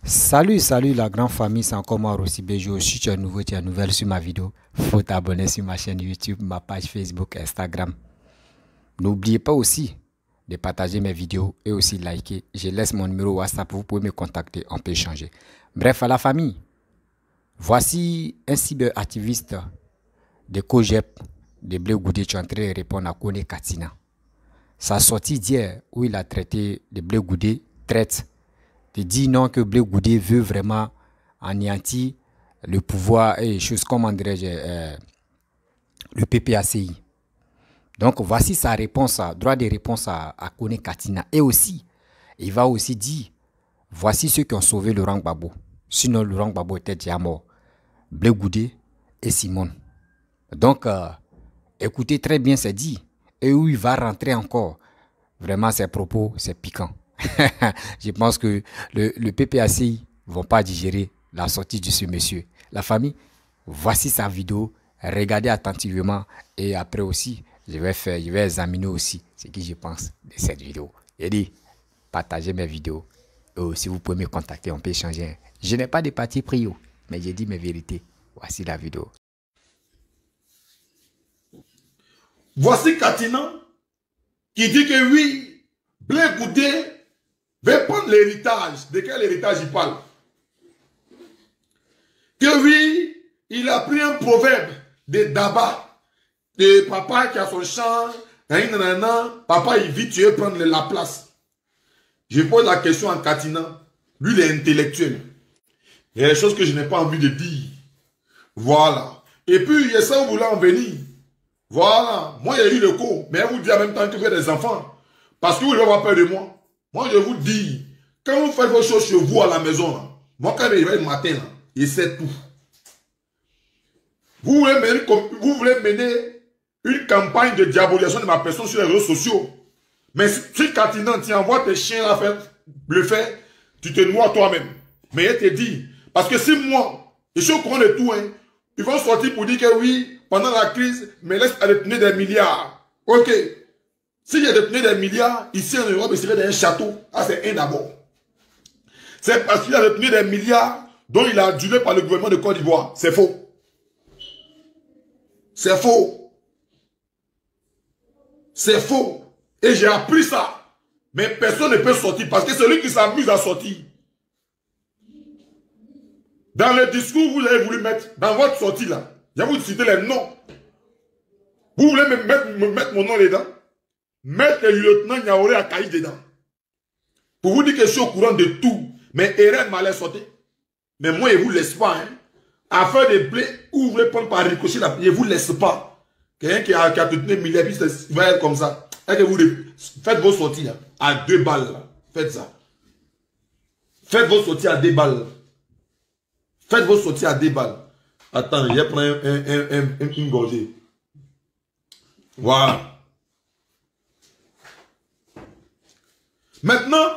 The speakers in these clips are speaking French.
Salut la grande famille, c'est encore moi Rossi Bejo. Si tu es nouveau, tu es nouvelle sur ma vidéo, faut t'abonner sur ma chaîne YouTube, ma page Facebook, Instagram. N'oubliez pas aussi de partager mes vidéos et aussi liker. Je laisse mon numéro WhatsApp, vous pouvez me contacter, on peut échanger. Bref, à la famille, voici un cyberactiviste de Kojep, de Blé Goudé, qui est en train de répondre à Kone Katina. Sa sortie d'hier, où il a traité de Blé Goudé, traite de dire non que Blé Goudé veut vraiment anéantir le pouvoir et choses comme le PPACI. Donc voici sa réponse, droit de réponse à Kone Katina. Et aussi, il va aussi dire, voici ceux qui ont sauvé Laurent Gbagbo. Sinon Laurent Gbagbo était déjà mort. Blé Goudé et Simone. Donc, écoutez très bien, c'est dit. Et où il va rentrer encore. Vraiment, ses propos, c'est piquant. Je pense que le PPACI ne vont pas digérer la sortie de ce monsieur. La famille, voici sa vidéo. Regardez attentivement. Et après aussi, je vais examiner aussi ce que je pense de cette vidéo. Et dit, partagez mes vidéos. Et si vous pouvez me contacter, on peut échanger. Je n'ai pas de parti pris, mais j'ai dit mes vérités. Voici la vidéo. Voici Katina qui dit que oui, Blé Goudé veut prendre l'héritage. De quel héritage il parle? Que oui, il a pris un proverbe de Daba, de papa qui a son champ, papa il vit, tu veux prendre la place. Je pose la question à Katina. Lui, il est intellectuel. Il y a des choses que je n'ai pas envie de dire. Voilà. Et puis, il y a ça, vous voulez en venir. Voilà. Moi, il y a eu le coup. Mais elle vous dit en même temps que vous avez des enfants. Parce que vous devez avoir peur de moi. Moi, je vous dis, quand vous faites vos choses chez vous à la maison, là, moi, quand je me réveille le matin, là, il sait tout. Vous voulez mener une campagne de diabolisation de ma personne sur les réseaux sociaux. Mais si Katina, tu envoies tes chiens là le faire, tu te noies toi-même. Mais elle te dit, parce que si moi, je suis au courant de tout, hein, ils vont sortir pour dire que oui, pendant la crise, mais laisse à détenir des milliards. Ok. S'il y a détenu des milliards, ici en Europe, il serait dans un château. Ah, c'est un d'abord. C'est parce qu'il a détenu des milliards dont il a adulé par le gouvernement de Côte d'Ivoire. C'est faux. C'est faux. C'est faux. Et j'ai appris ça. Mais personne ne peut sortir parce que celui qui s'amuse à sortir. Dans le discours, vous avez voulu mettre, dans votre sortie là, je vais vous citer les noms. Vous voulez me mettre mon nom dedans? Mettre le lieutenant Niaoré à Caïd dedans. Pour vous dire que je suis au courant de tout. Mais Eren m'allait sortir. Mais moi, je ne vous laisse pas. Hein. Affaire de blé, où vous voulez prendre par ricochet, là, je ne vous laisse pas. Quelqu'un qui a détenu milliards, il va être comme ça. Et que vous faites vos sorties là, à 2 balles. Là. Faites ça. Faites vos sorties à 2 balles. Faites vos sorties à 2 balles. Attends, je vais prendre une gorgée. Voilà. Maintenant,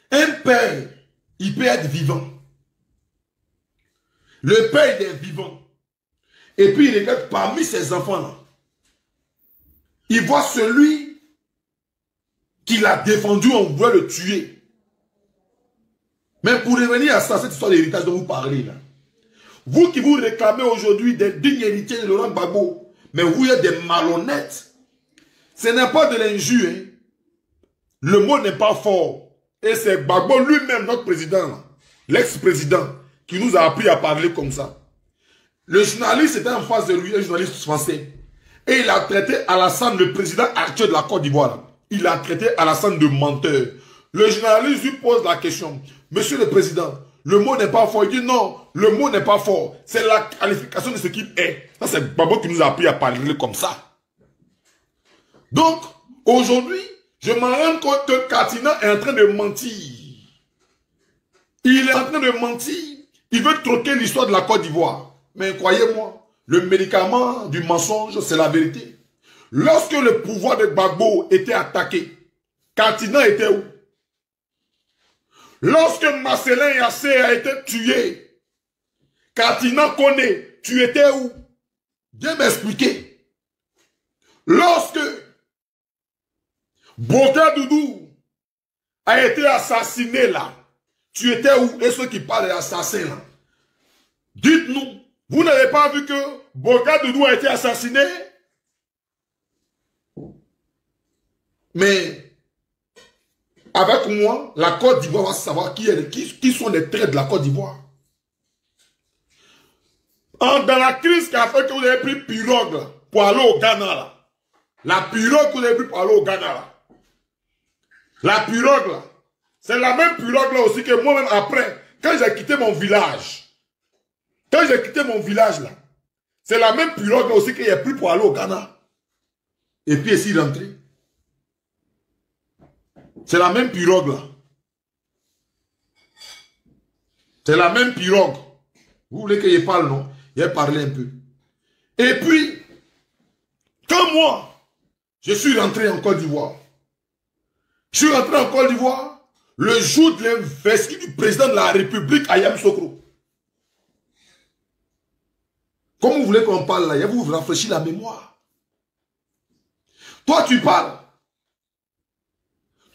un père, il peut être vivant. Le père, il est vivant. Et puis, il regarde parmi ses enfants-là. Il voit celui qu'il a défendu, on doit le tuer. Mais pour revenir à ça, cette histoire d'héritage dont vous parlez là. Vous qui vous réclamez aujourd'hui des dignes héritiers de Laurent Gbagbo, mais vous êtes des malhonnêtes. Ce n'est pas de l'injure. Hein. Le mot n'est pas fort. Et c'est Gbagbo lui-même, notre président, l'ex-président, qui nous a appris à parler comme ça. Le journaliste était en face de lui, un journaliste français. Et il a traité Alassane, le président actuel de la Côte d'Ivoire. Il a traité Alassane de menteur. Le journaliste lui pose la question. Monsieur le président, le mot n'est pas fort. Il dit non, le mot n'est pas fort. C'est la qualification de ce qu'il est. Ça, c'est Gbagbo qui nous a appris à parler comme ça. Donc, aujourd'hui, je me rends compte que Katina est en train de mentir. Il est en train de mentir. Il veut troquer l'histoire de la Côte d'Ivoire. Mais croyez-moi, le médicament du mensonge, c'est la vérité. Lorsque le pouvoir de Gbagbo était attaqué, Katina était où? Lorsque Marcelin Yassé a été tué, Katina connaît, tu étais où? Viens m'expliquer. Lorsque Boka Doudou a été assassiné là, tu étais où? Et ceux qui parlent de l'assassin là. Dites-nous, vous n'avez pas vu que Boga Doudou a été assassiné? Mais avec moi, la Côte d'Ivoire va savoir qui sont les traits de la Côte d'Ivoire. Dans la crise qui a fait que vous avez pris pirogue là, pour aller au Ghana là. La pirogue que vous avez pris pour aller au Ghana là. La pirogue là. C'est la même pirogue là aussi que moi-même après, quand j'ai quitté mon village. Quand j'ai quitté mon village là. C'est la même pirogue là aussi que j'ai pris pour aller au Ghana. Et puis ici rentrer. C'est la même pirogue là. C'est la même pirogue. Vous voulez que je parle, non? Je vais parler un peu. Et puis, quand moi, je suis rentré en Côte d'Ivoire. Je suis rentré en Côte d'Ivoire le jour de l'investiture du président de la République à Yamoussoukro. Comment vous voulez qu'on parle là? Je vais vous rafraîchir la mémoire. Toi, tu parles.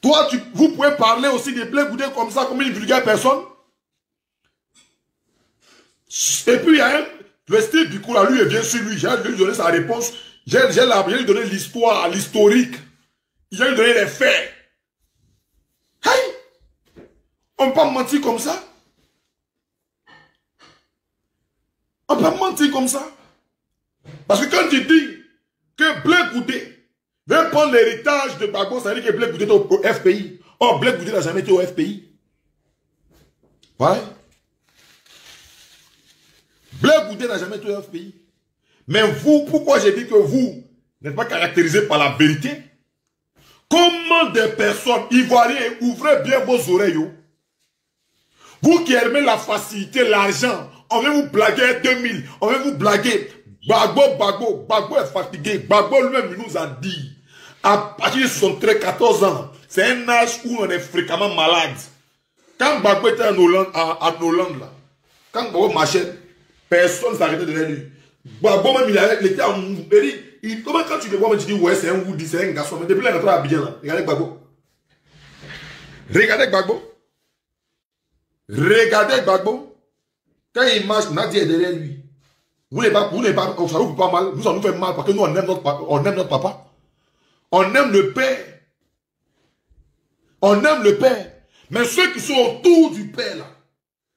Toi, vous pouvez parler aussi des Blé Goudé comme ça, comme une vulgaire personne. Et puis, il y a un vestige du coup, là, lui, il vient sur lui. J'ai lui donner sa réponse. J'ai lui donné l'histoire, l'historique. J'ai lui donné les faits. Hey! On peut pas mentir comme ça. On peut pas mentir comme ça. Parce que quand tu dis que Blé Goudé veut prendre l'héritage de Gbagbo, ça veut dire que Blé Goudé est au FPI. Or, Blé Goudé n'a jamais été au FPI. Ouais. Blé Goudé n'a jamais été au FPI. Mais vous, pourquoi j'ai dit que vous n'êtes pas caractérisé par la vérité? Comment des personnes ivoiriennes, ouvrez bien vos oreilles. Vous qui aimez la facilité, l'argent, on vient vous blaguer à 2000, on vient vous blaguer. Gbagbo est fatigué. Gbagbo lui-même nous a dit. À partir de 73-14 ans, c'est un âge où on est fréquemment malade. Quand Gbagbo était en Hollande, là, quand Gbagbo marchait, personne ne s'arrêtait derrière lui. Gbagbo même, il était en mouvement. Comment quand tu le vois, tu dis, ouais, c'est un Woody, c'est un garçon. Mais depuis là, il est à Abidjan, là. Regardez Gbagbo. Regardez Gbagbo. Regardez Gbagbo. Quand il marche, Nadia est derrière lui. Vous n'êtes pas, ça vous fait pas mal. Nous, ça nous fait mal parce que nous, on aime notre papa. On aime le père. On aime le père. Mais ceux qui sont autour du père, là,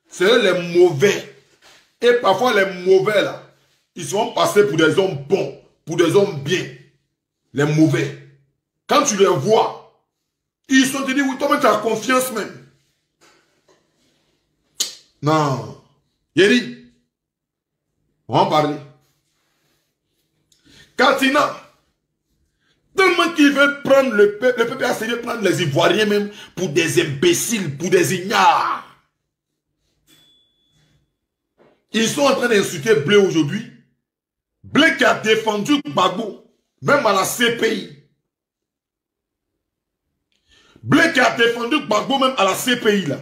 c'est eux les mauvais. Et parfois, les mauvais, là, ils sont passés pour des hommes bons, pour des hommes bien. Les mauvais. Quand tu les vois, ils sont te dit, oui, toi-même, tu as confiance même. Non. Yeri, on va en parler. Katina, tellement qu'il veut prendre le peuple à sérieux, prendre les Ivoiriens même pour des imbéciles, pour des ignares. Ils sont en train d'insulter Blé aujourd'hui. Blé qui a défendu Gbagbo, même à la CPI. Blé qui a défendu Gbagbo, même à la CPI là.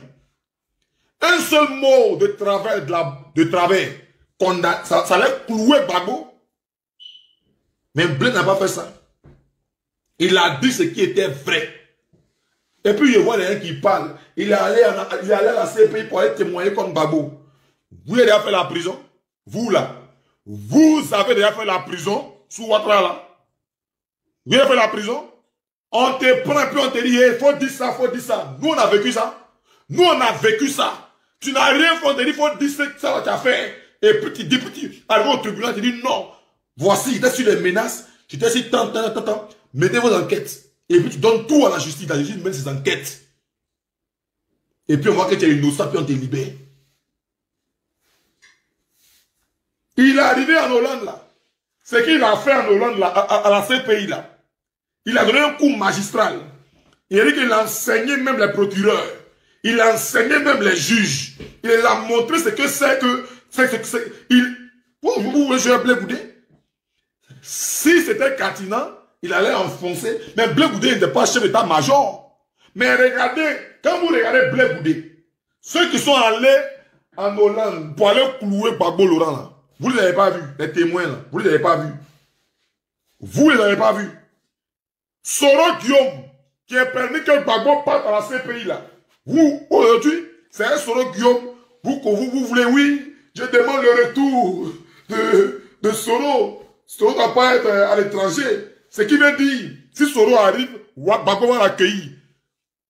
Un seul mot de travers, ça allait clouer Gbagbo. Mais Blé n'a pas fait ça. Il a dit ce qui était vrai. Et puis je vois les gens qui parlent. Il est allé à la CPI pour aller témoigner contre Gbagbo. Vous avez déjà fait la prison? Vous là. Vous avez déjà fait la prison sous Ouattara là. Vous avez fait la prison? On te prend et puis on te dit, il faut dire ça, il faut dire ça. Nous on a vécu ça. Nous on a vécu ça. Tu n'as rien fait, on te dit, il faut dire ça que tu as fait. Et puis tu dis, arrivé au tribunal, tu dis non. Voici, j'étais sur les menaces, j'étais sur tant. Mettez vos enquêtes. Et puis tu donnes tout à la justice mène ses enquêtes. Et puis on voit que tu es innocent, puis on te libère. Il est arrivé en Hollande là. Ce qu'il a fait en Hollande là, à la CPI là. Il a donné un coup magistral. Il a dit qu'il a enseigné même les procureurs. Il a enseigné même les juges. Il a montré ce que c'est que... Vous voulez jouer Blé Goudé? Si c'était Katina, il allait enfoncer. Mais Blé Goudé n'était pas chef d'état-major. Mais regardez, quand vous regardez Blé Goudé, ceux qui sont allés en Hollande pour aller clouer Gbagbo Laurent là, vous ne les avez pas vus, les témoins là, vous ne les avez pas vus. Vous ne les avez pas vus. Soro Guillaume, qui a permis que Gbagbo parte à la CPI là. Vous, aujourd'hui, C'est un Soro Guillaume. Vous voulez, oui, je demande le retour de Soro. Soro ne doit pas être à l'étranger. Ce qui veut dire, si Soro arrive, Gbagbo va l'accueillir.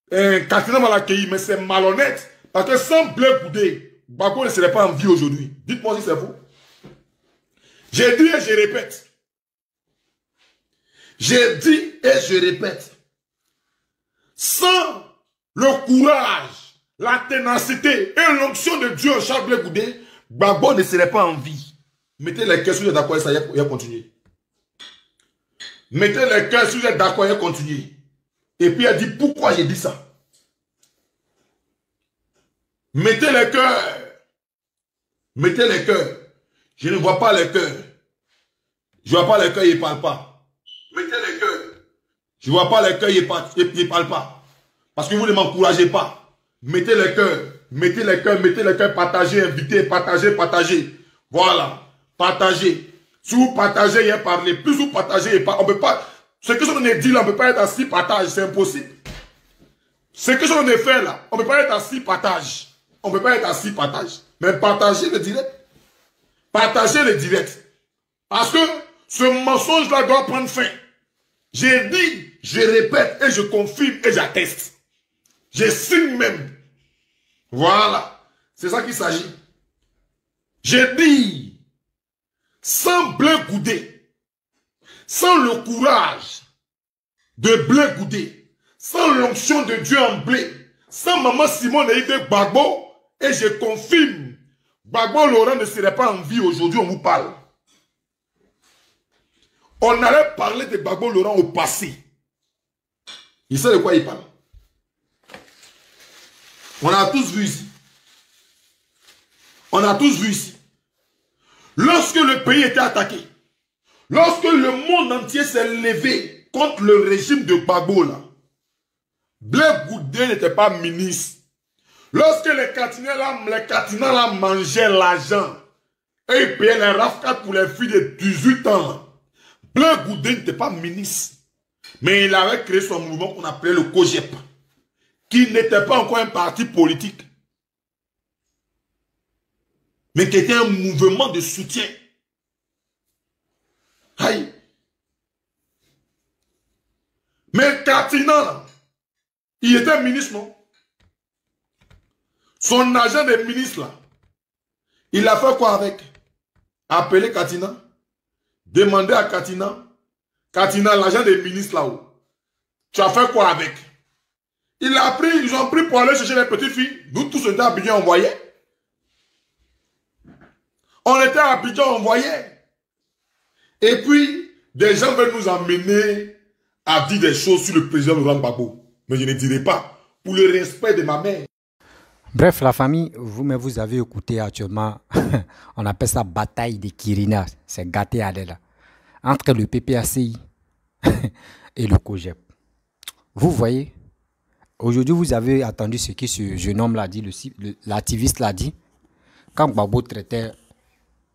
Katina va l'accueillir, mais c'est malhonnête. Parce que sans Blé Goudé, Gbagbo ne serait pas en vie aujourd'hui. Dites-moi si c'est faux. J'ai dit et je répète. J'ai dit et je répète. Sans le courage, la ténacité et l'onction de Dieu, Charles Blé Goudé, Gbagbo ne serait pas en vie. Mettez les cœurs si vous êtes d'accord, ça y a continué. Mettez les cœurs si vous êtes d'accord, il a continué. Et puis elle dit, pourquoi j'ai dit ça? Mettez les cœurs. Mettez les cœurs. Je ne vois pas les cœurs. Je ne vois pas les cœurs, il ne parle pas. Mettez les cœurs. Je ne vois pas les cœurs, il ne parle pas. Parce que vous ne m'encouragez pas. Mettez les cœurs. Mettez les cœurs, mettez les cœurs, partagez, invitez, partagez, partagez. Voilà. Partagez. Si vous partagez, il y a parlé. Plus vous partagez, on ne peut pas. Ce que je vous ai dit là, on ne peut pas être à 6 partages. C'est impossible. Ce que je vous ai fait là, on ne peut pas être à 6 partages. On ne peut pas être à 6 partages. Mais partagez le direct. Partagez le direct. Parce que ce mensonge-là doit prendre fin. J'ai dit, je répète et je confirme et j'atteste. Je signe même. Voilà. C'est ça qu'il s'agit. J'ai dit, sans Blé Goudé, sans le courage de Blé Goudé, sans l'onction de Dieu en blé, sans Maman Simone et de Gbagbo, et je confirme, Gbagbo Laurent ne serait pas en vie aujourd'hui, on vous parle. On allait parler de Gbagbo Laurent au passé. Il sait de quoi il parle. On a tous vu ici. On a tous vu ici. Lorsque le pays était attaqué, lorsque le monde entier s'est levé contre le régime de Gbagbo, là, Blé Goudé n'était pas ministre. Lorsque les Katina là mangeaient l'argent et ils payaient les RAF4 pour les filles de 18 ans, là, Blé Goudé n'était pas ministre. Mais il avait créé son mouvement qu'on appelait le COGEP, qui n'était pas encore un parti politique, mais qui était un mouvement de soutien. Aïe. Mais Katina, il était ministre, non? Son agent de ministre, là, il a fait quoi avec? Appeler Katina, demander à Katina, l'agent de ministre là-haut, tu as fait quoi avec? Ils ont pris pour aller chercher les petites filles. Nous tous, on était à Abidjan, on voyait. On était à Abidjan, on voyait. Et puis, des gens veulent nous emmener à dire des choses sur le président Laurent Gbagbo. Mais je ne dirai pas, pour le respect de ma mère. Bref, la famille, vous avez écouté actuellement, on appelle ça bataille des Kirina. C'est gâté à l'aile. Entre le PPACI et le COGEP. Vous voyez, aujourd'hui, vous avez entendu ce que ce jeune homme l'a dit, l'activiste l'a dit. Quand Gbagbo traitait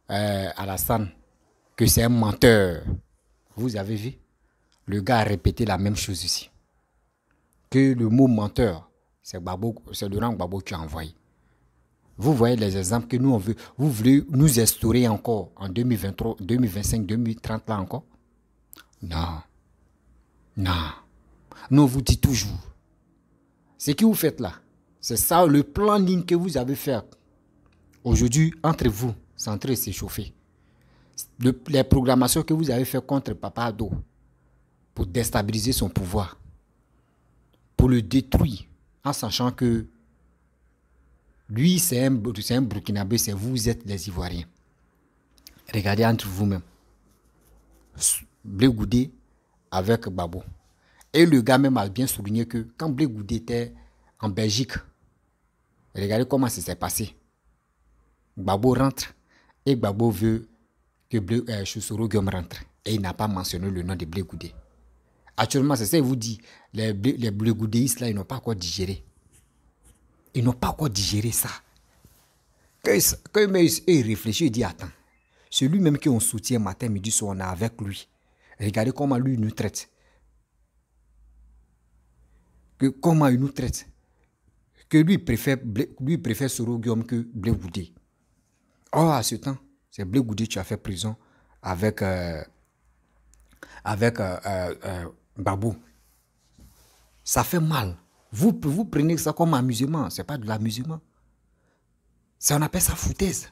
Alassane que c'est un menteur, vous avez vu, le gars a répété la même chose ici. Que le mot menteur, c'est Laurent Gbagbo qui a envoyé. Vous voyez les exemples que nous on veut. Vous voulez nous instaurer encore en 2023, 2025, 2030 là encore? Non. Non. Nous on vous dit toujours. Ce que vous faites là, c'est ça le planning que vous avez fait. Aujourd'hui, entre vous, c'est en train de s'échauffer. Les programmations que vous avez fait contre Papa Ado pour déstabiliser son pouvoir, pour le détruire, en sachant que lui, c'est un Burkinabé, c'est vous êtes des Ivoiriens. Regardez entre vous-même. Blé Goudé avec Gbagbo. Et le gars même a bien souligné que quand Blé Goudé était en Belgique, regardez comment ça s'est passé. Gbagbo rentre et Gbagbo veut que Soro Guillaume rentre. Et il n'a pas mentionné le nom de Blé Goudé. Actuellement, c'est ça qu'il vous dit. Les Blé Goudéistes, là, ils n'ont pas encore digéré. Ils n'ont pas encore digéré ça. Quand il réfléchit, il dit, attends, celui même qu'on soutient matin, midi, soir, on est avec lui. Regardez comment lui nous traite. Comment il nous traite. que lui préfère Soro Guillaume que Blé Goudé. Oh, à ce temps, c'est Blé Goudé qui a fait prison avec Babou. Ça fait mal. Vous prenez ça comme amusement. Ce n'est pas de l'amusement. On appelle ça foutaise.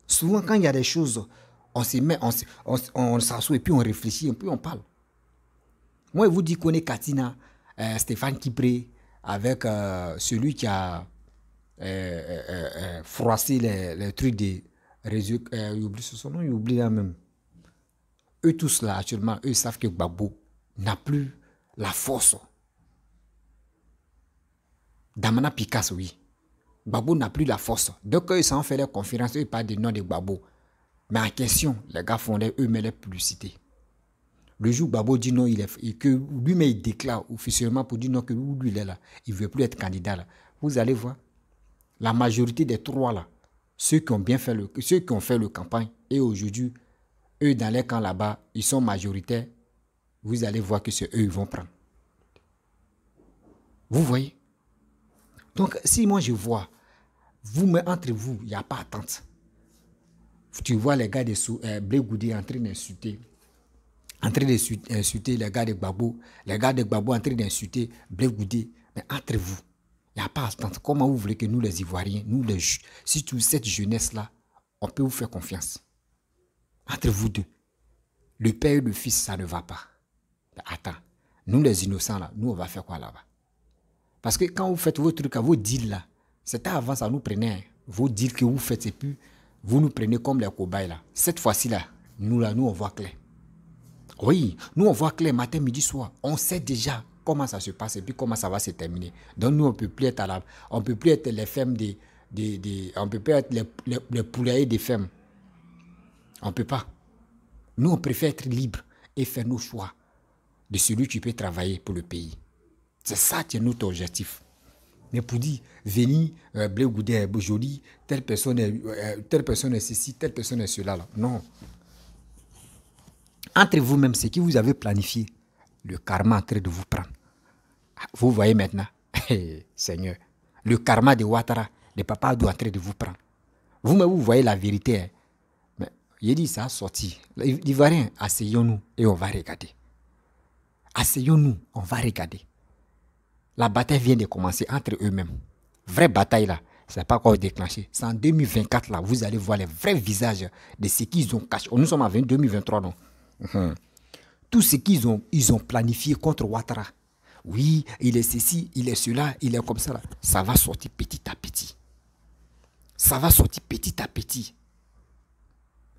Souvent, quand il y a des choses, on s'assoit et puis on réfléchit et puis on parle. Moi, je vous dis qu'on est Katina, Stéphane Kipré, avec celui qui a froissé les trucs des réseaux. Il oublie son nom, il oublie là même. Eux tous là, actuellement, eux savent que Gbagbo n'a plus la force. Damana Picasso, oui. Gbagbo n'a plus la force. Donc, eux, s'en fait les conférences, eux, ils parlent des noms de Gbagbo. Mais en question, les gars font eux-mêmes les publicités. Le jour où Gbagbo dit non, que lui-même il déclare officiellement pour dire non, que lui il est là, il ne veut plus être candidat là. Vous allez voir, la majorité des trois là, ceux qui ont fait le campagne, et aujourd'hui, eux dans les camps là-bas, ils sont majoritaires. Vous allez voir que c'est eux qui vont prendre. Vous voyez? Donc, si moi je vois, entre vous, il n'y a pas attente. Tu vois les gars de Blé Goudé en train d'insulter les gars de Gbagbo, les gars de Gbagbo en train d'insulter Blé Goudé. Mais entre vous, il n'y a pas attente. Comment vous voulez que nous les Ivoiriens, si toute cette jeunesse-là, on peut vous faire confiance? Entre vous deux, le père et le fils, ça ne va pas. Mais attends, nous les innocents là, nous on va faire quoi là-bas? Parce que quand vous faites vos trucs, vos deals là, c'était avant ça nous prenait. Vos deals que vous faites, et puis vous nous prenez comme les cobayes là. Cette fois-ci là, nous on voit clair. Oui, nous on voit clair matin, midi, soir. On sait déjà comment ça se passe et puis comment ça va se terminer. Donc nous on peut plus être on peut plus être les femmes on peut plus être les poulaillers des femmes. On peut pas. Nous on préfère être libre et faire nos choix de celui qui peut travailler pour le pays. C'est ça qui est notre objectif. Mais pour dire, venir, Blé Goudé est joli, telle personne est ceci, telle personne est cela. Là. Non. Entre vous-même, ce que vous avez planifié, le karma est en train de vous prendre. Vous voyez maintenant, Seigneur, le karma de Ouattara, de Papa Adou est en train de vous prendre. Vous-même, vous voyez la vérité. Hein. Mais il dit ça a sorti. L'Ivoirien, asseyons-nous et on va regarder. Asseyons-nous, on va regarder. La bataille vient de commencer entre eux-mêmes. Vraie bataille là, ce n'est pas encore déclenché. C'est en 2024 là, vous allez voir les vrais visages de ce qu'ils ont caché. Nous sommes en 2023 non. Tout ce qu'ils ont planifié contre Ouattara. Oui, il est ceci, il est cela, il est comme ça là. Ça va sortir petit à petit. Ça va sortir petit à petit.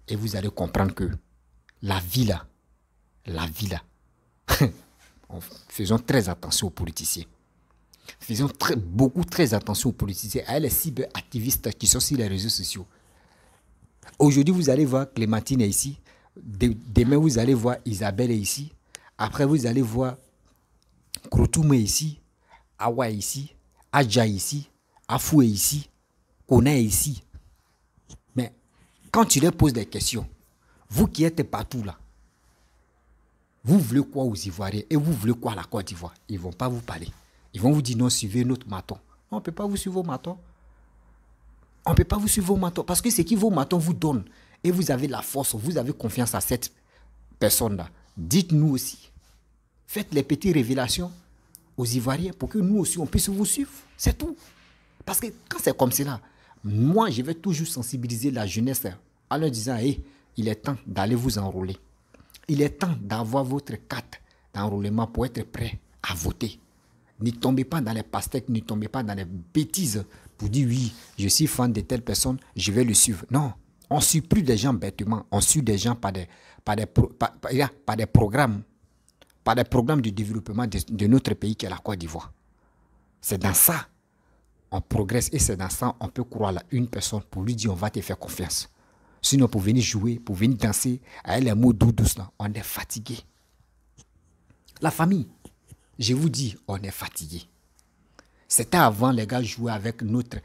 Et vous allez comprendre que la vie là, faisons très attention aux politiciens. Faisons très attention aux politiciens, à les cyberactivistes qui sont sur les réseaux sociaux. Aujourd'hui, vous allez voir Clémentine est ici. Demain, vous allez voir Isabelle est ici. Après, vous allez voir Krotoum est ici. Awa est ici. Adja est ici. Afou est ici. Kona est ici. Mais quand tu leur poses des questions, vous qui êtes partout là, vous voulez quoi aux Ivoiriens et vous voulez quoi à la Côte d'Ivoire? Ils ne vont pas vous parler. Ils vont vous dire non, suivez notre maton. On ne peut pas vous suivre vos matons. On ne peut pas vous suivre vos matons. Parce que c'est qui vos matons vous donnent. Et vous avez la force, vous avez confiance à cette personne-là. Dites-nous aussi. Faites les petites révélations aux Ivoiriens pour que nous aussi, on puisse vous suivre. C'est tout. Parce que quand c'est comme cela, moi, je vais toujours sensibiliser la jeunesse en leur disant, hey, il est temps d'aller vous enrôler. Il est temps d'avoir votre carte d'enrôlement pour être prêt à voter. Ne tombez pas dans les pastèques, ne tombez pas dans les bêtises pour dire oui, je suis fan de telle personne, je vais le suivre. Non, on ne suit plus des gens bêtement, on suit des gens par des programmes de développement de notre pays qui est la Côte d'Ivoire. C'est dans ça on progresse et c'est dans ça on peut croire à une personne pour lui dire on va te faire confiance. Sinon pour venir jouer, pour venir danser, avec les mots douces là, on est fatigué. La famille, je vous dis, on est fatigué. C'était avant, les gars jouaient avec notre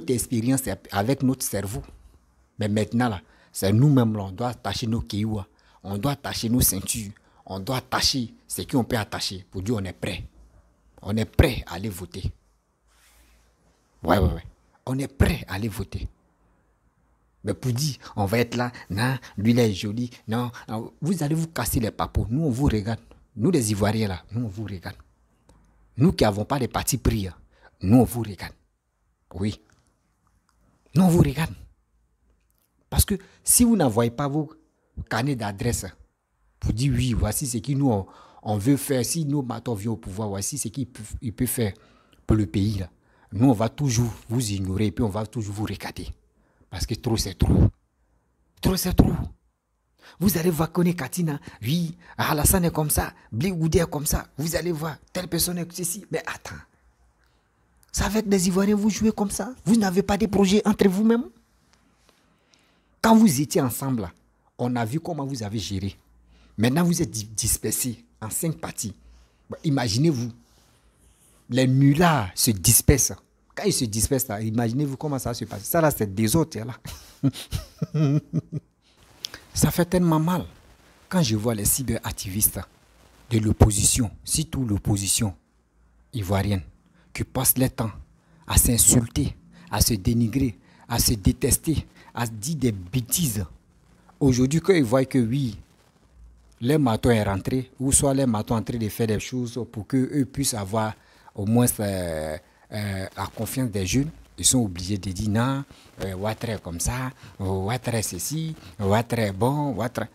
expérience, avec notre cerveau. Mais maintenant, là, c'est nous-mêmes, là, on doit attacher nos kéouas, on doit attacher nos ceintures, on doit attacher ce qu'on peut attacher pour dire on est prêt. On est prêt à aller voter. Ouais, ouais, ouais. On est prêt à aller voter. Mais pour dire, on va être là, non, lui là est joli, non, vous allez vous casser les papos. Nous, on vous regarde. Nous, les Ivoiriens là, nous, on vous regarde. Nous qui n'avons pas de parti pris, nous, on vous regarde. Oui. Nous, on vous regarde. Parce que si vous n'envoyez pas vos carnets d'adresse pour dire oui, voici ce que nous, on veut faire. Si nos matons viennent au pouvoir, voici ce qu'il peut faire pour le pays. Là. Nous, on va toujours vous ignorer et puis on va toujours vous regarder. Parce que trop, c'est trop. Trop, c'est trop. Vous allez voir Kone Katina, oui, Alassane est comme ça, Blé Goudé est comme ça. Vous allez voir, telle personne est ceci. Mais attends, c'est avec des Ivoiriens, vous jouez comme ça. Vous n'avez pas de projet entre vous-même. Quand vous étiez ensemble, là, on a vu comment vous avez géré. Maintenant, vous êtes dispersés en 5 parties. Imaginez-vous, les nullards se dispersent. Quand ils se dispersent, là, imaginez-vous comment ça se passe. Ça, là, c'est des autres, là. Ça fait tellement mal quand je vois les cyberactivistes de l'opposition, surtout l'opposition ivoirienne, qui passent leur temps à s'insulter, à se dénigrer, à se détester, à se dire des bêtises. Aujourd'hui, quand ils voient que oui, les matons est rentré, ou soit les matons en train de faire des choses pour qu'eux puissent avoir au moins la confiance des jeunes, ils sont obligés de dire non, Ouattara est comme ça, Ouattara est ceci, Ouattara est bon, Ouattara.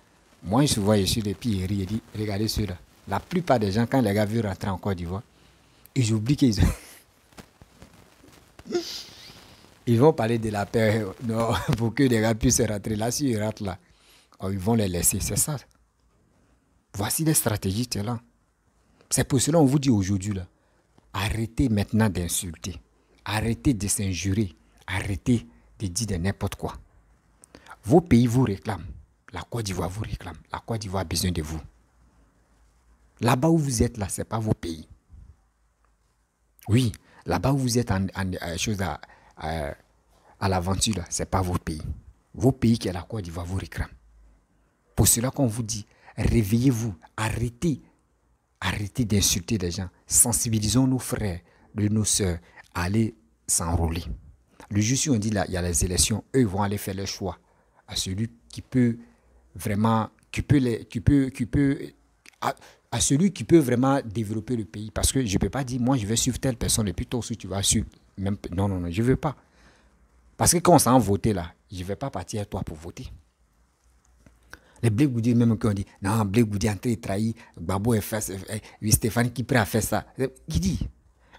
Moi, souvent, je suis des pieds et dit, regardez ceux-là. La plupart des gens, quand les gars veulent rentrer en Côte d'Ivoire, ils oublient qu'ils ils vont parler de la paix non, pour que les gars puissent rentrer. Là, s'ils rentrent là, ils vont les laisser. C'est ça. Voici les stratégies, c'est là. C'est pour cela qu'on vous dit aujourd'hui, là, arrêtez maintenant d'insulter. Arrêtez de s'injurer. Arrêtez de dire de n'importe quoi. Vos pays vous réclament. La Côte d'Ivoire vous réclame. La Côte d'Ivoire a besoin de vous. Là-bas où vous êtes, là, ce n'est pas vos pays. Oui, là-bas où vous êtes à l'aventure, ce n'est pas vos pays. Vos pays qui est la Côte d'Ivoire vous réclament. Pour cela qu'on vous dit, réveillez-vous, arrêtez. Arrêtez d'insulter les gens. Sensibilisons nos frères, nos sœurs à aller s'enrôler. Le jour où on dit là, il y a les élections, eux vont aller faire le choix à celui qui peut vraiment, à celui qui peut vraiment développer le pays. Parce que je ne peux pas dire, moi je vais suivre telle personne et puis toi aussi tu vas suivre. Même, non, je ne veux pas. Parce que quand on s'en voter là, je ne vais pas partir à toi pour voter. Les Blé Goudé, même qui ont dit, non, Blé Goudé est en train de trahir, Gbagbo est fait, oui, Stéphane qui prêt à faire ça. Qui dit,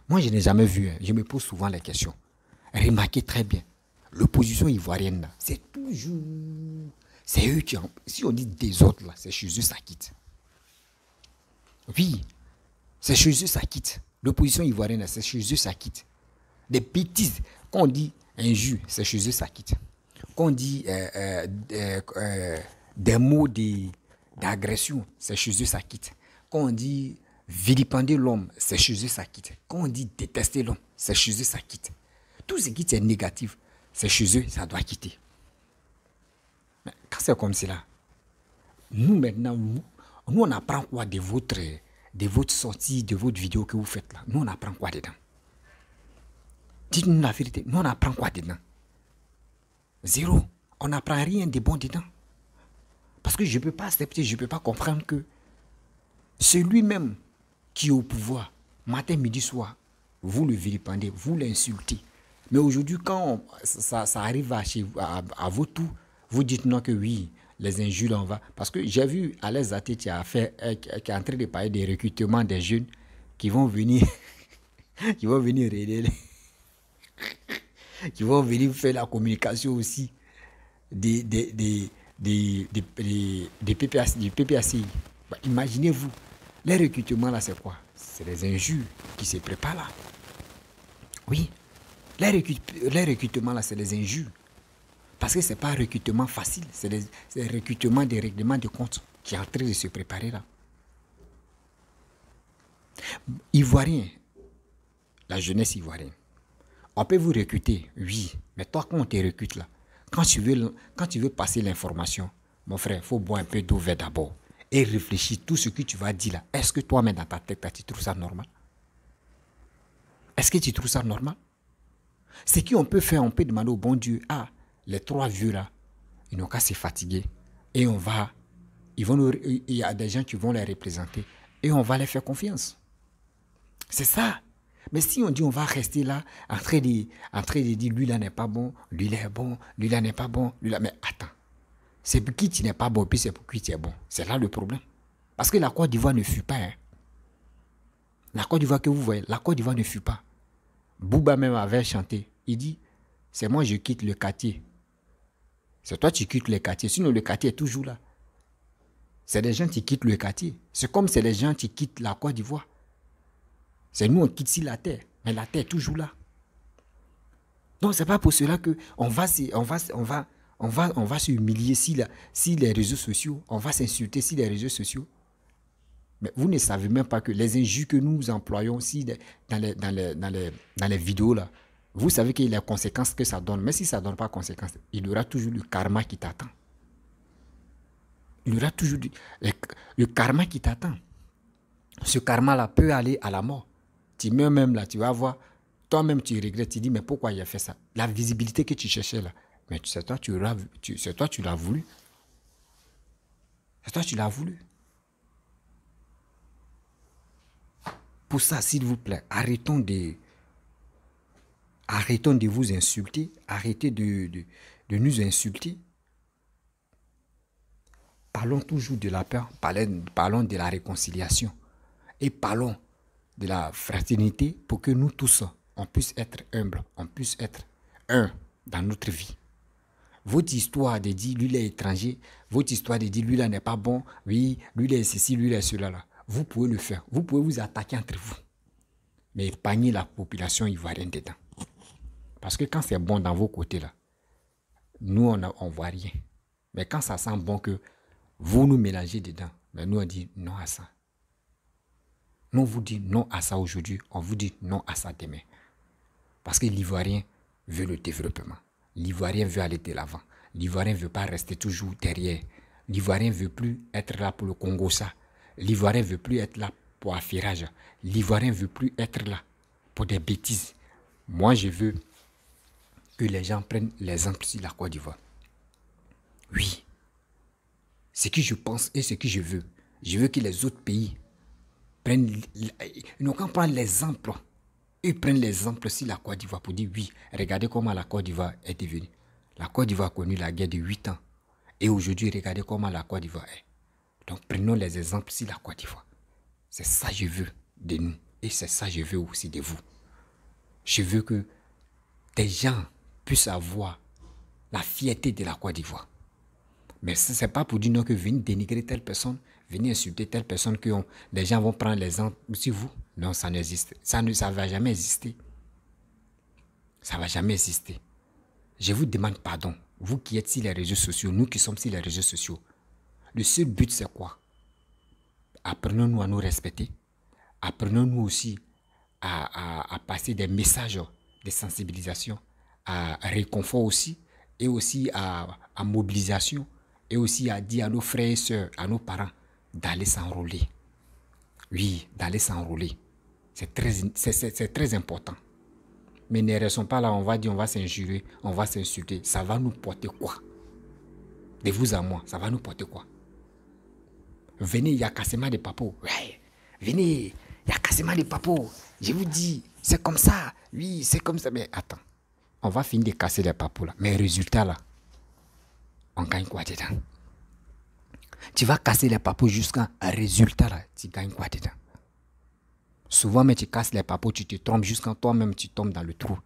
moi je n'ai jamais vu, je me pose souvent les questions. Remarquez très bien, l'opposition ivoirienne, là, c'est toujours, c'est eux qui, si on dit des autres, là, c'est chez eux ça quitte. Oui, c'est chez eux ça quitte. L'opposition ivoirienne, là, c'est chez eux ça quitte. Des bêtises, quand on dit injure, c'est chez eux ça quitte. Quand on dit des mots d'agression, c'est chez eux ça quitte. Quand on dit vilipender l'homme, c'est chez eux ça quitte. Quand on dit détester l'homme, c'est chez eux ça quitte. Tout ce qui est négatif, c'est chez eux, ça doit quitter. Mais quand c'est comme cela, nous maintenant, nous on apprend quoi de votre sortie, de votre vidéo que vous faites là? Nous on apprend quoi dedans? Dites-nous la vérité, nous on apprend quoi dedans? Zéro. On n'apprend rien de bon dedans. Parce que je ne peux pas accepter, je ne peux pas comprendre que celui-même qui est au pouvoir, matin, midi, soir, vous le vilipendez, vous l'insultez. Mais aujourd'hui, quand ça arrive à vos tours, vous dites non que oui, les injures, on va. Parce que j'ai vu Alain Zaté qui est en train de parler des recrutements des jeunes qui vont venir, qui vont venir aider, qui vont venir faire la communication aussi des PPACI. Bah, imaginez-vous, les recrutements là, c'est quoi? C'est les injures qui se préparent là. Oui, les recrutements là, c'est les injures. Parce que ce n'est pas un recrutement facile, c'est le recrutement des règlements de compte qui est en train de se préparer là. Ivoirien, la jeunesse ivoirienne, on peut vous recruter, oui, mais toi quand on te recrute là, quand tu veux passer l'information, mon frère, il faut boire un peu d'eau verte d'abord et réfléchir tout ce que tu vas dire là. Est-ce que toi-même dans ta tête, tu trouves ça normal? Est-ce que tu trouves ça normal? Ce qu'on peut faire, on peut demander au bon Dieu, ah, les 3 vieux là, ils n'ont qu'à se fatiguer. Et il y a des gens qui vont les représenter. Et on va les faire confiance. C'est ça. Mais si on dit on va rester là, en train de dire, lui là n'est pas bon, lui là est bon, lui là n'est pas bon, lui là, mais attends. C'est pour qui tu n'es pas bon, puis c'est pour qui tu es bon. C'est là le problème. Parce que la Côte d'Ivoire ne fut pas. Hein. La Côte d'Ivoire que vous voyez, la Côte d'Ivoire ne fut pas. Bouba même avait chanté. Il dit, c'est moi je quitte le quartier. C'est toi qui quittes le quartier. Sinon le quartier est toujours là. C'est des gens qui quittent le quartier. C'est comme c'est les gens qui quittent la Côte d'Ivoire. C'est nous on quitte ici la terre. Mais la terre est toujours là. Donc c'est pas pour cela qu'on va se humilier si les réseaux sociaux, on va s'insulter si les réseaux sociaux. Mais vous ne savez même pas que les injures que nous employons aussi dans les vidéos là, vous savez qu'il y a les conséquences que ça donne. Mais si ça ne donne pas de conséquences, il y aura toujours le karma qui t'attend. Il y aura toujours le karma qui t'attend. Ce karma-là peut aller à la mort. Tu meurs même là, tu vas voir, toi-même tu regrettes, tu dis, mais pourquoi il a fait ça? La visibilité que tu cherchais là, mais c'est toi, tu l'as voulu. C'est toi, tu l'as voulu. Pour ça, s'il vous plaît, arrêtons de vous insulter, arrêtez de nous insulter. Parlons toujours de la paix, parlons de la réconciliation et parlons de la fraternité pour que nous tous, on puisse être humbles, on puisse être un dans notre vie. Votre histoire de dire lui il est étranger, votre histoire de dire lui là n'est pas bon, oui, lui il est ceci, lui il est cela là. Vous pouvez le faire, vous pouvez vous attaquer entre vous. Mais épargnez la population ivoirienne dedans. Parce que quand c'est bon dans vos côtés là, nous on ne voit rien. Mais quand ça sent bon que vous nous mélangez dedans, mais nous on dit non à ça. Nous on vous dit non à ça aujourd'hui, on vous dit non à ça demain. Parce que l'Ivoirien veut le développement. L'Ivoirien veut aller de l'avant. L'Ivoirien ne veut pas rester toujours derrière. L'Ivoirien ne veut plus être là pour le Congo ça. L'Ivoirien ne veut plus être là pour affirage. L'Ivoirien ne veut plus être là pour des bêtises. Moi, je veux que les gens prennent l'exemple sur la Côte d'Ivoire. Oui. Ce que je pense et ce que je veux. Je veux que les autres pays prennent... Ils n'ont qu'à prendre l'exemple. Ils prennent l'exemple sur la Côte d'Ivoire pour dire oui, regardez comment la Côte d'Ivoire est devenue. La Côte d'Ivoire a connu la guerre de 8 ans. Et aujourd'hui, regardez comment la Côte d'Ivoire est. Donc prenons les exemples sur la Côte d'Ivoire. C'est ça que je veux de nous. Et c'est ça que je veux aussi de vous. Je veux que des gens puissent avoir la fierté de la Côte d'Ivoire. Mais ce n'est pas pour dire non que venir dénigrer telle personne, venir insulter telle personne que les gens vont prendre l'exemple sur vous. Non, ça n'existe. Ça ne va jamais exister. Ça ne va jamais exister. Je vous demande pardon. Vous qui êtes sur les réseaux sociaux, nous qui sommes sur les réseaux sociaux. Le seul but, c'est quoi? Apprenons-nous à nous respecter. Apprenons-nous aussi à passer des messages de sensibilisation, à réconfort aussi, et aussi à mobilisation, et aussi à dire à nos frères et sœurs, à nos parents, d'aller s'enrôler. Oui, d'aller s'enrôler. C'est très important. Mais ne restons pas là, on va dire, on va s'injurer, on va s'insulter. Ça va nous porter quoi? De vous à moi, ça va nous porter quoi? Venez, il y a cassement de papo. Ouais. Venez, il y a cassement de papo. Je vous dis, c'est comme ça. Oui, c'est comme ça. Mais attends, on va finir de casser les papos là. Mais résultat là, on gagne quoi dedans? Tu vas casser les papos jusqu'à un résultat là, tu gagnes quoi dedans? Souvent, mais tu casses les papos, tu te trompes jusqu'à toi-même, tu tombes dans le trou.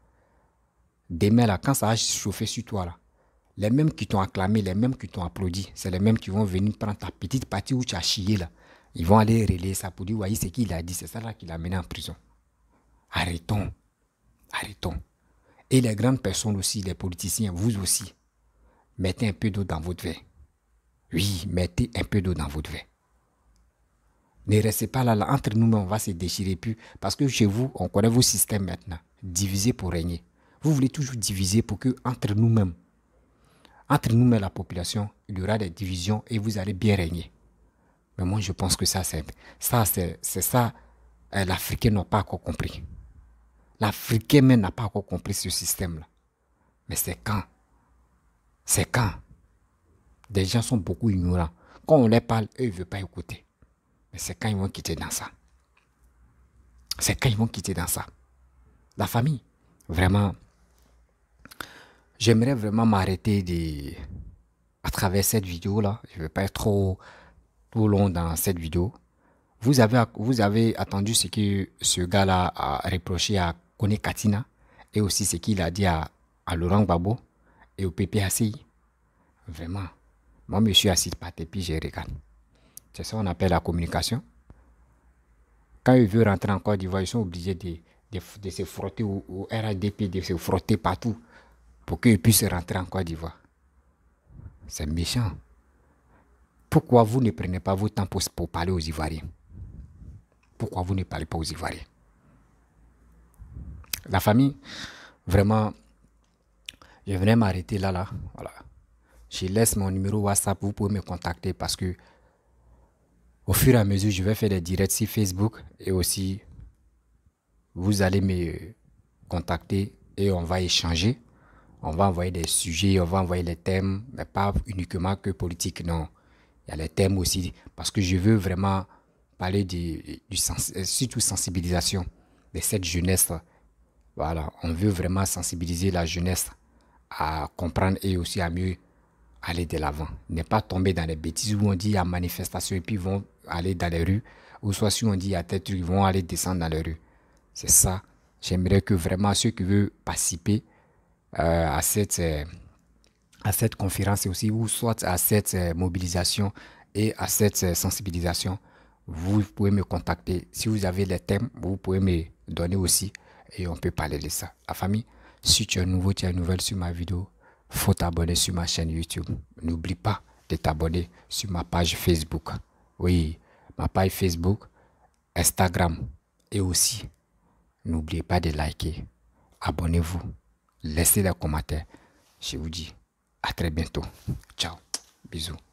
Demain là, quand ça va chauffer sur toi là, les mêmes qui t'ont acclamé, les mêmes qui t'ont applaudi, c'est les mêmes qui vont venir prendre ta petite partie où tu as chié là. Ils vont aller relayer ça pour dire, voyez ce qu'il a dit, c'est ça là qui l'a mené en prison. Arrêtons. Arrêtons. Et les grandes personnes aussi, les politiciens, vous aussi, mettez un peu d'eau dans votre verre. Oui, mettez un peu d'eau dans votre verre. Ne restez pas là, entre nous, on va se déchirer plus. Parce que chez vous, on connaît vos systèmes maintenant. Diviser pour régner. Vous voulez toujours diviser pour que entre nous-mêmes, la population, il y aura des divisions et vous allez bien régner. Mais moi, je pense que ça, c'est ça, l'Africain n'a pas encore compris. L'Africain même n'a pas encore compris ce système-là. Mais c'est quand? C'est quand? Des gens sont beaucoup ignorants. Quand on leur parle, eux, ils ne veulent pas écouter. Mais c'est quand ils vont quitter dans ça. C'est quand ils vont quitter dans ça. La famille, vraiment, j'aimerais vraiment m'arrêter à travers cette vidéo-là. Je ne vais pas être trop long dans cette vidéo. Vous avez attendu ce que ce gars-là a reproché à Kone Katina et aussi ce qu'il a dit à Laurent Gbagbo et au PPACI. Vraiment. Moi, je suis assis par terre puis je regarde. C'est ça qu'on appelle la communication. Quand ils veulent rentrer en Côte d'Ivoire, ils sont obligés de se frotter au RADP, de se frotter partout pour qu'ils puissent rentrer en Côte d'Ivoire. C'est méchant. Pourquoi vous ne prenez pas votre temps pour parler aux Ivoiriens? Pourquoi vous ne parlez pas aux Ivoiriens? La famille, vraiment, je venais m'arrêter là. Voilà. Je laisse mon numéro WhatsApp, vous pouvez me contacter parce que au fur et à mesure, je vais faire des directs sur Facebook et aussi vous allez me contacter et on va échanger. On va envoyer des sujets, on va envoyer les thèmes, mais pas uniquement que politique, non. Il y a les thèmes aussi parce que je veux vraiment parler surtout sensibilisation de cette jeunesse. Voilà, on veut vraiment sensibiliser la jeunesse à comprendre et aussi à mieux aller de l'avant. Ne pas tomber dans les bêtises où on dit il y a manifestation et puis ils vont aller dans les rues. Ou soit si on dit il y a tel truc, ils vont aller descendre dans les rues. C'est ça. J'aimerais que vraiment ceux qui veulent participer à cette conférence et aussi ou soit à cette mobilisation et à cette sensibilisation, vous pouvez me contacter. Si vous avez les thèmes, vous pouvez me donner aussi et on peut parler de ça. La famille, si tu es nouveau, tu as une nouvelle sur ma vidéo, faut t'abonner sur ma chaîne YouTube. N'oublie pas de t'abonner sur ma page Facebook. Oui, ma page Facebook, Instagram et aussi, n'oubliez pas de liker. Abonnez-vous, laissez des commentaires. Je vous dis à très bientôt. Ciao, bisous.